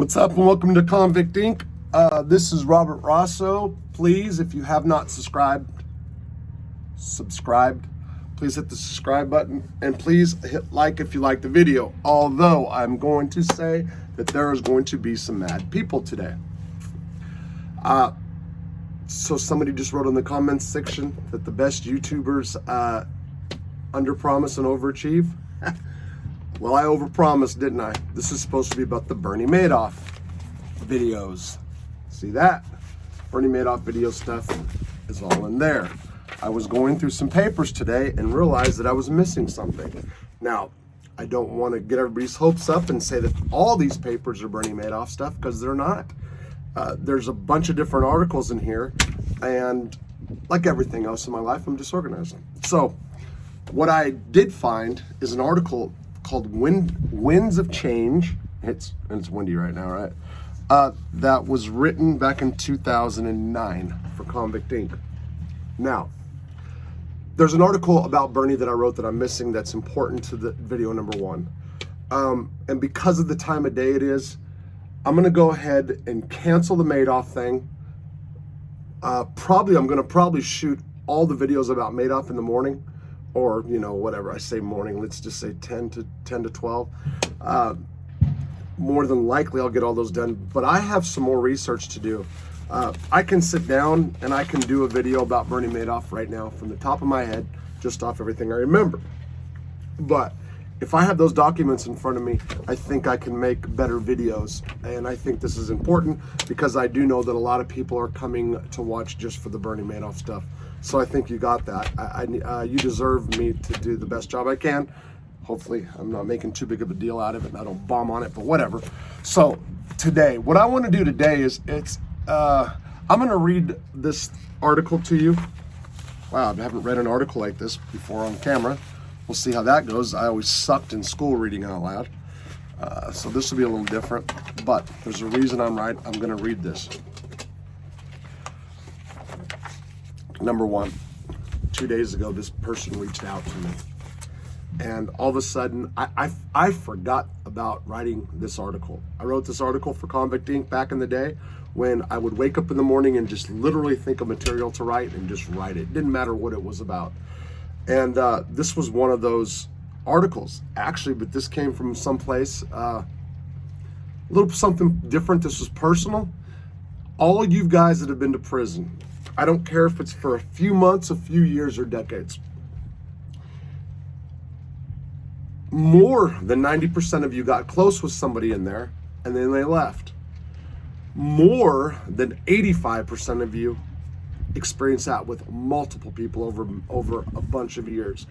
What's up and welcome to Convict Inc. This is Robert Rosso. Please, if you have not subscribed, please hit the subscribe button and please hit like if you like the video. Although I'm going to say that there is going to be some mad people today. So somebody just wrote in the comments section that the best YouTubers under promise and overachieve. Well, I overpromised, didn't I? This is supposed to be about the Bernie Madoff videos. See that? Bernie Madoff video stuff is all in there. I was going through some papers today and realized that I was missing something. Now, I don't want to get everybody's hopes up and say that all these papers are Bernie Madoff stuff, because they're not. There's a bunch of different articles in here, and like everything else in my life, I'm disorganizing. So, what I did find is an article called Winds of Change. It's windy right now, right? That was written back in 2009 for Convict Inc. Now, there's an article about Bernie that I wrote that I'm missing that's important to the video number one. And because of the time of day it is, I'm going to go ahead and cancel the Madoff thing. I'm going to probably shoot all the videos about Madoff in the morning. Or, you know, whatever, I say morning, let's just say 10 to 12. More than likely I'll get all those done, but I have some more research to do. I can sit down and I can do a video about Bernie Madoff right now from the top of my head, just off everything I remember. But if I have those documents in front of me, I think I can make better videos. And I think this is important because I do know that a lot of people are coming to watch just for the Bernie Madoff stuff. So I think you got that. You deserve me to do the best job I can. Hopefully I'm not making too big of a deal out of it and I don't bomb on it, but whatever. So today, what I want to do today is I'm going to read this article to you. Wow, I haven't read an article like this before on camera. We'll see how that goes. I always sucked in school reading out loud. So this will be a little different, but there's a reason I'm going to read this. Number one, 2 days ago, this person reached out to me. And all of a sudden, I forgot about writing this article. I wrote this article for Convict Inc. back in the day when I would wake up in the morning and just literally think of material to write and just write it. Didn't matter what it was about. And this was one of those articles, actually, but this came from someplace, a little something different. This was personal. All of you guys that have been to prison, I don't care if it's for a few months, a few years, or decades. More than 90% of you got close with somebody in there and then they left. More than 85% of you experience that with multiple people over a bunch of years.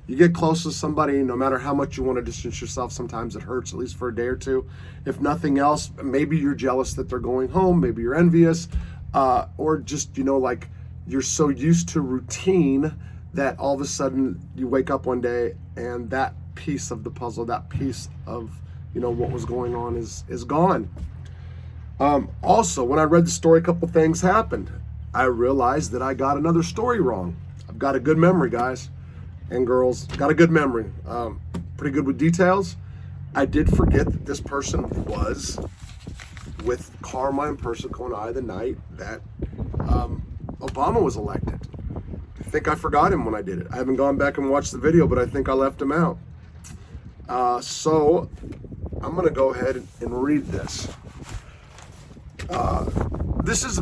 You get close to somebody, no matter how much you want to distance yourself, sometimes it hurts, at least for a day or two. If nothing else, maybe you're jealous that they're going home, maybe you're envious, or just, you know, like you're so used to routine that all of a sudden you wake up one day and that piece of the puzzle, that piece of, you know, what was going on is gone. Also, when I read the story, a couple things happened. I realized that I got another story wrong. I've got a good memory, guys and girls. Got a good memory. Pretty good with details. I did forget that this person was with Carmine Persico the night that Obama was elected. I think I forgot him when I did it. I haven't gone back and watched the video, but I think I left him out. So I'm going to go ahead and read this. This is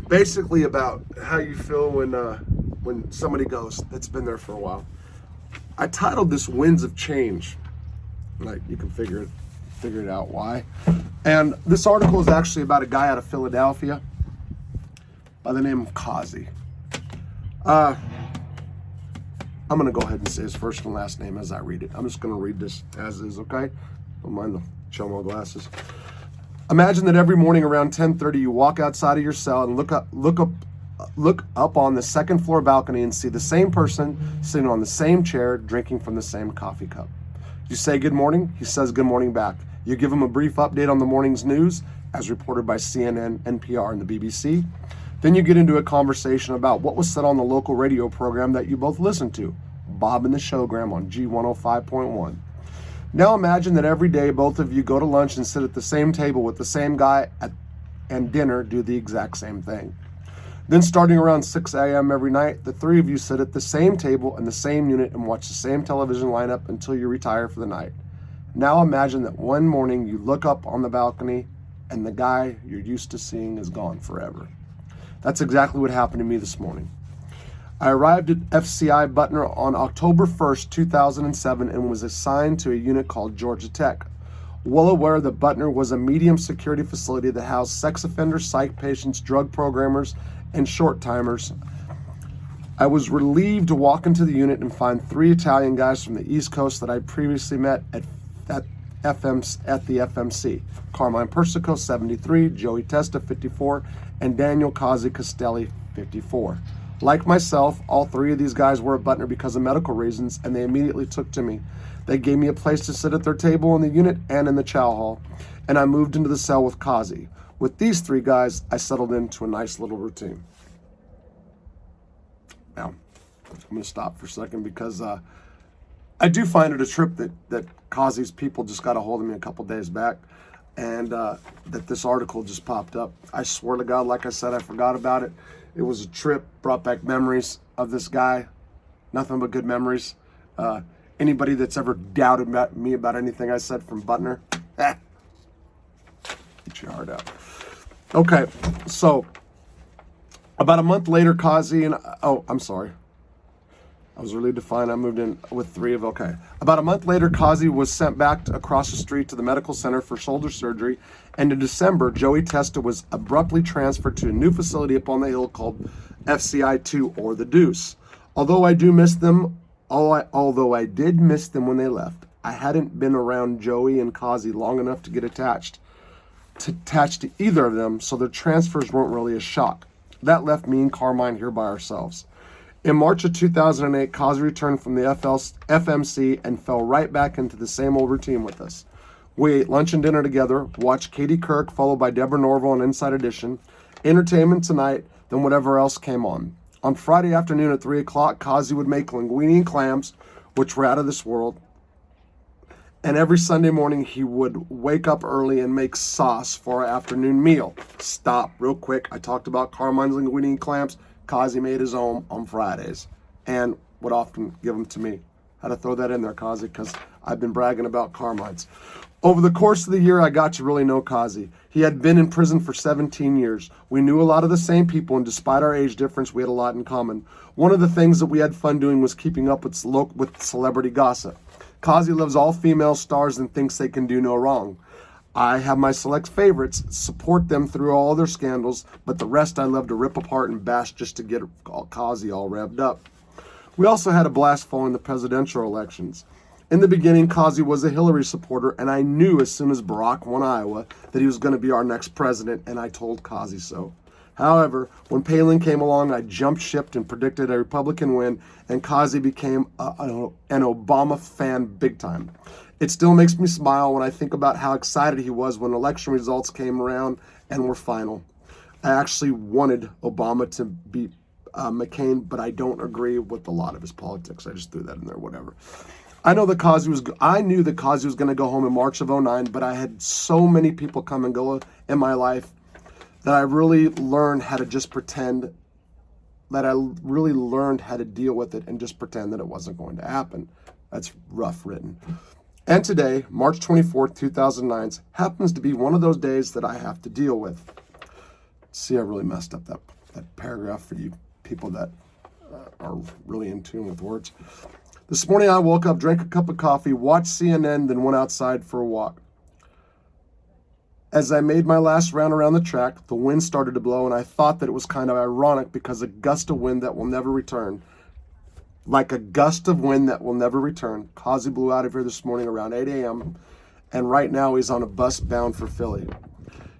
basically about how you feel when somebody goes that's been there for a while. I titled this "Winds of Change." Like, you can figure it out why. And this article is actually about a guy out of Philadelphia by the name of Kazi. I'm going to go ahead and say his first and last name as I read it. I'm just going to read this as is, okay? Don't mind the Chomo glasses. Imagine that every morning around 10:30 you walk outside of your cell and look up on the second floor balcony and see the same person sitting on the same chair drinking from the same coffee cup. You say good morning, he says good morning back. You give him a brief update on the morning's news as reported by CNN, NPR, and the BBC. Then you get into a conversation about what was said on the local radio program that you both listen to, Bob and the Showgram on G105.1. Now imagine that every day both of you go to lunch and sit at the same table with the same guy and dinner do the exact same thing. Then starting around 6 a.m. every night, the three of you sit at the same table in the same unit and watch the same television lineup until you retire for the night. Now imagine that one morning you look up on the balcony and the guy you're used to seeing is gone forever. That's exactly what happened to me this morning. I arrived at FCI Butner on October 1st, 2007 and was assigned to a unit called Georgia Tech. Well aware that Butner was a medium security facility that housed sex offenders, psych patients, drug programmers, and short timers, I was relieved to walk into the unit and find three Italian guys from the East Coast that I previously met at the FMC. Carmine Persico, 73, Joey Testa, 54, and Daniel Kazi Castelli, 54. Like myself, all three of these guys were at Butner because of medical reasons, and they immediately took to me. They gave me a place to sit at their table in the unit and in the chow hall, and I moved into the cell with Kazi. With these three guys, I settled into a nice little routine. Now, I'm going to stop for a second because I do find it a trip that Kazi's people just got a hold of me a couple days back, and that this article just popped up. I swear to God, like I said, I forgot about it. It was a trip, brought back memories of this guy. Nothing but good memories. Anybody that's ever doubted me about anything I said from Butner, get your heart out. Okay, so about a month later, Kazi and I'm sorry. I was relieved to find I moved in with three of okay. About a month later, Kazi was sent back across the street to the medical center for shoulder surgery, and in December, Joey Testa was abruptly transferred to a new facility up on the hill called FCI2 or the Deuce. Although I did miss them when they left, I hadn't been around Joey and Kazi long enough to get attached to either of them, so their transfers weren't really a shock. That left me and Carmine here by ourselves. In March of 2008, Kazi returned from the FMC and fell right back into the same old routine with us. We ate lunch and dinner together, watched Katie Couric followed by Deborah Norville on Inside Edition, Entertainment Tonight, then whatever else came on. On Friday afternoon at 3 o'clock, Kazi would make linguine and clams, which were out of this world. And every Sunday morning, he would wake up early and make sauce for our afternoon meal. Stop real quick. I talked about Carmine's linguine and clams. Kazi made his own on Fridays and would often give them to me. Had to throw that in there, Kazi, because I've been bragging about Carmine's. Over the course of the year, I got to really know Kazi. He had been in prison for 17 years. We knew a lot of the same people, and despite our age difference, we had a lot in common. One of the things that we had fun doing was keeping up with celebrity gossip. Kazi loves all female stars and thinks they can do no wrong. I have my select favorites, support them through all their scandals, but the rest I love to rip apart and bash just to get Kazi all revved up. We also had a blast following the presidential elections. In the beginning, Kazi was a Hillary supporter, and I knew as soon as Barack won Iowa that he was going to be our next president, and I told Kazi so. However, when Palin came along, I jumped ship and predicted a Republican win, and Kazi became an Obama fan big time. It still makes me smile when I think about how excited he was when election results came around and were final. I actually wanted Obama to beat McCain, but I don't agree with a lot of his politics. I just threw that in there, whatever. I knew that Kazi was going to go home in March of 2009, but I had so many people come and go in my life that I really learned how to just pretend that I really learned how to deal with it and just pretend that it wasn't going to happen. That's rough written. And today, March 24th, 2009, happens to be one of those days that I have to deal with. See, I really messed up that paragraph for you people that are really in tune with words. This morning I woke up, drank a cup of coffee, watched CNN, then went outside for a walk. As I made my last round around the track, the wind started to blow, and I thought that it was kind of ironic because a gust of wind that will never return. Like a gust of wind that will never return, Kazi blew out of here this morning around 8 a.m., and right now he's on a bus bound for Philly.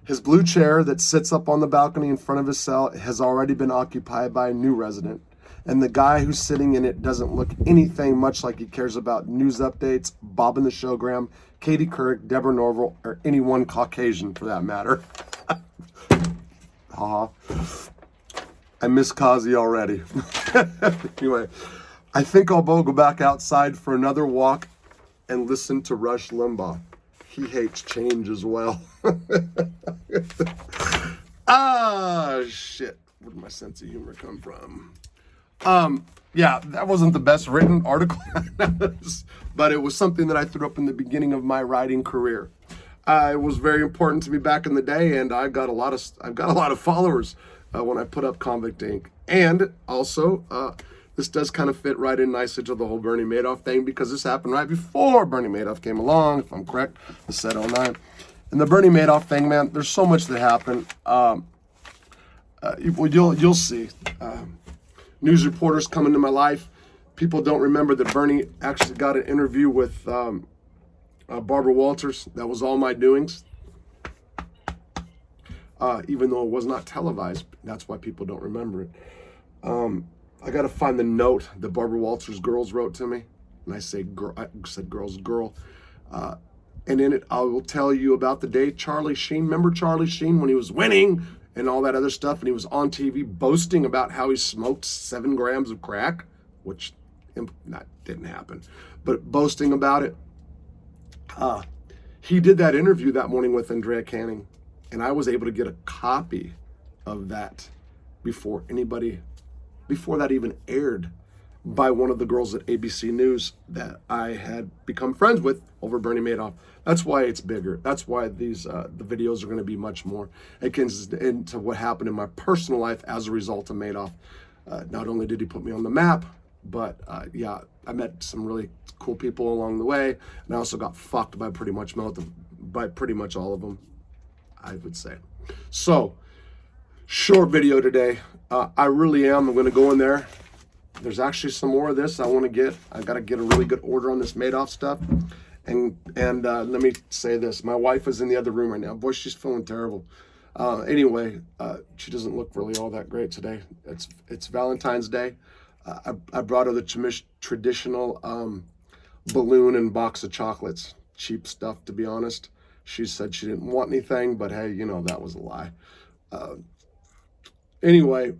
His blue chair that sits up on the balcony in front of his cell has already been occupied by a new resident, and the guy who's sitting in it doesn't look anything much like he cares about news updates, Bob and the Showgram, Katie Couric, Deborah Norville, or any one Caucasian for that matter. I miss Kazi already. Anyway, I think I'll go back outside for another walk and listen to Rush Limbaugh. He hates change as well. Ah, shit. Where did my sense of humor come from? Yeah, that wasn't the best written article, but it was something that I threw up in the beginning of my writing career. It was very important to me back in the day, and I've got a lot of followers when I put up Convict Inc. And also, this does kind of fit right in nicely to the whole Bernie Madoff thing, because this happened right before Bernie Madoff came along, if I'm correct. I said 09. And the Bernie Madoff thing, man, there's so much that happened. You'll see. News reporters come into my life. People don't remember that Bernie actually got an interview with Barbara Walters. That was all my doings. Even though it was not televised, that's why people don't remember it. I got to find the note that Barbara Walters' girls wrote to me. And I said girls, girl. And in it, I will tell you about the day Charlie Sheen, remember Charlie Sheen when he was winning and all that other stuff, and he was on TV boasting about how he smoked 7 grams of crack, which didn't happen, but boasting about it. He did that interview that morning with Andrea Canning, and I was able to get a copy of that before that even aired, by one of the girls at ABC News that I had become friends with over Bernie Madoff. That's why it's bigger. That's why these the videos are going to be much more. It gets into what happened in my personal life as a result of Madoff. Not only did he put me on the map, but yeah, I met some really cool people along the way, and I also got fucked by pretty much all of them, I would say. So, short video today. I really am. I'm going to go in there. There's actually some more of this I want to get. I got to get a really good order on this Madoff stuff. And let me say this. My wife is in the other room right now. Boy, she's feeling terrible. Anyway, she doesn't look really all that great today. It's Valentine's Day. I brought her the traditional balloon and box of chocolates. Cheap stuff, to be honest. She said she didn't want anything, but hey, you know, that was a lie. Anyway,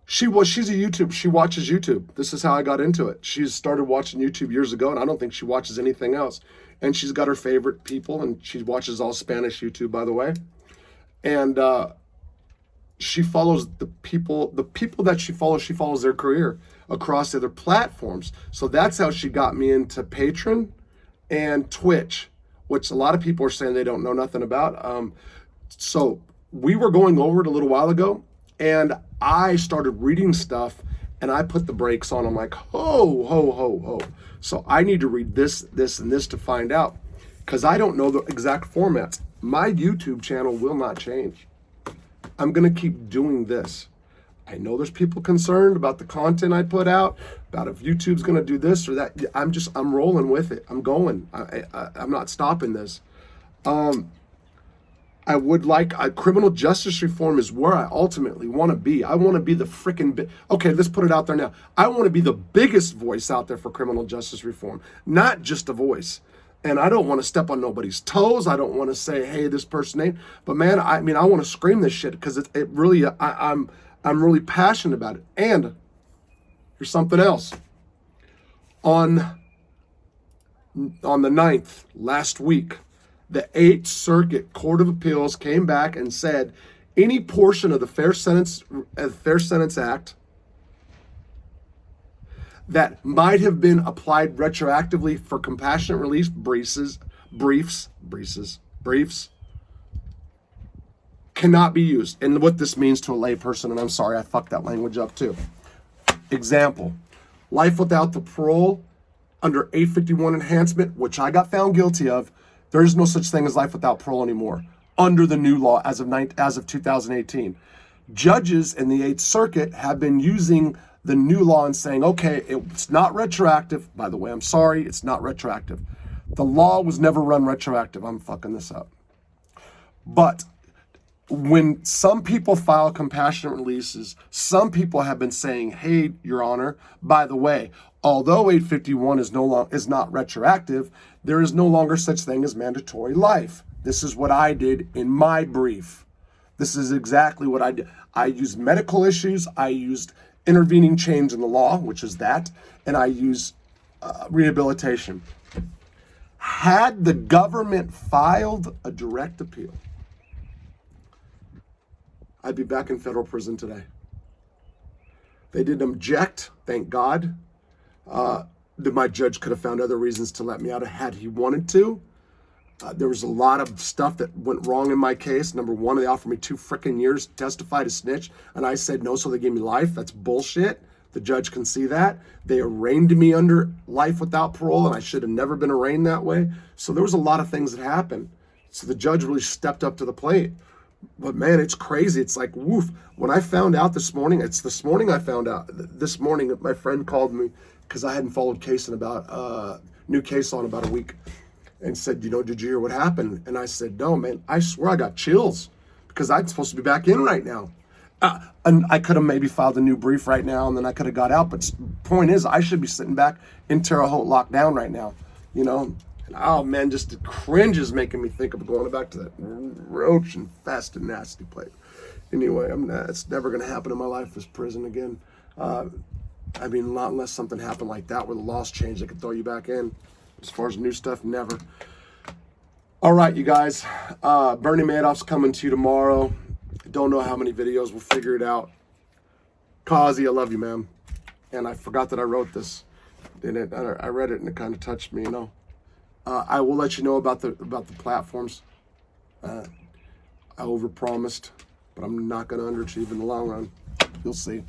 she's a YouTube. She watches YouTube. This is how I got into it. She started watching YouTube years ago, and I don't think she watches anything else. And she's got her favorite people, and she watches all Spanish YouTube, by the way. And she follows the people that she follows their career across the other platforms. So that's how she got me into Patreon and Twitch, which a lot of people are saying they don't know nothing about. So we were going over it a little while ago, and I started reading stuff, and I put the brakes on. I'm like, ho, ho, ho, ho. So I need to read this, and this to find out, because I don't know the exact formats. My YouTube channel will not change. I'm going to keep doing this. I know there's people concerned about the content I put out, about if YouTube's going to do this or that. I'm rolling with it. I'm going. I'm not stopping this. I would like criminal justice reform is where I ultimately want to be. I want to be the freaking okay, let's put it out there now. I want to be the biggest voice out there for criminal justice reform, not just a voice. And I don't want to step on nobody's toes. I don't want to say, hey, this person ain't. But man, I want to scream this shit because it really, I'm really passionate about it. And here's something else. On the 9th, last week, the 8th Circuit Court of Appeals came back and said any portion of the Fair Sentence Act that might have been applied retroactively for compassionate release briefs cannot be used. And what this means to a layperson, and I'm sorry, I fucked that language up too. Example, life without the parole under 851 enhancement, which I got found guilty of. There is no such thing as life without parole anymore under the new law as of 2018. Judges in the 8th Circuit have been using the new law and saying, okay, it's not retroactive. By the way, I'm sorry, it's not retroactive. The law was never run retroactive. I'm fucking this up. But when some people file compassionate releases, some people have been saying, hey, Your Honor, by the way, although 851 is not retroactive, there is no longer such thing as mandatory life. This is what I did in my brief. This is exactly what I did. I used medical issues. I used intervening change in the law, which is that, and I use rehabilitation. Had the government filed a direct appeal, I'd be back in federal prison today. They didn't object, thank God. My judge could have found other reasons to let me out had he wanted to. There was a lot of stuff that went wrong in my case. Number one, they offered me 2 freaking years to testify to snitch, and I said no, so they gave me life. That's bullshit. The judge can see that. They arraigned me under life without parole, and I should have never been arraigned that way. So there was a lot of things that happened. So the judge really stepped up to the plate. But man, it's crazy. It's like, woof. When I found out this morning, it's this morning I found out. This morning, my friend called me because I hadn't followed case in about, new case on about a week, and said, did you hear what happened? And I said, no, man, I swear I got chills because I'm supposed to be back in right now. And I could have maybe filed a new brief right now, and then I could have got out. But point is, I should be sitting back in Terre Haute lockdown right now, And, oh, man, just the cringe is making me think of going back to that roach and fast and nasty place. Anyway, it's never going to happen in my life, this prison again. I mean, not unless something happened like that where the laws changed, they could throw you back in. As far as new stuff, never. All right, you guys. Bernie Madoff's coming to you tomorrow. Don't know how many videos. We'll figure it out. Kazi, I love you, man. And I forgot that I wrote this. I read it and it kind of touched me, I will let you know about the platforms. I overpromised, but I'm not going to underachieve in the long run. You'll see.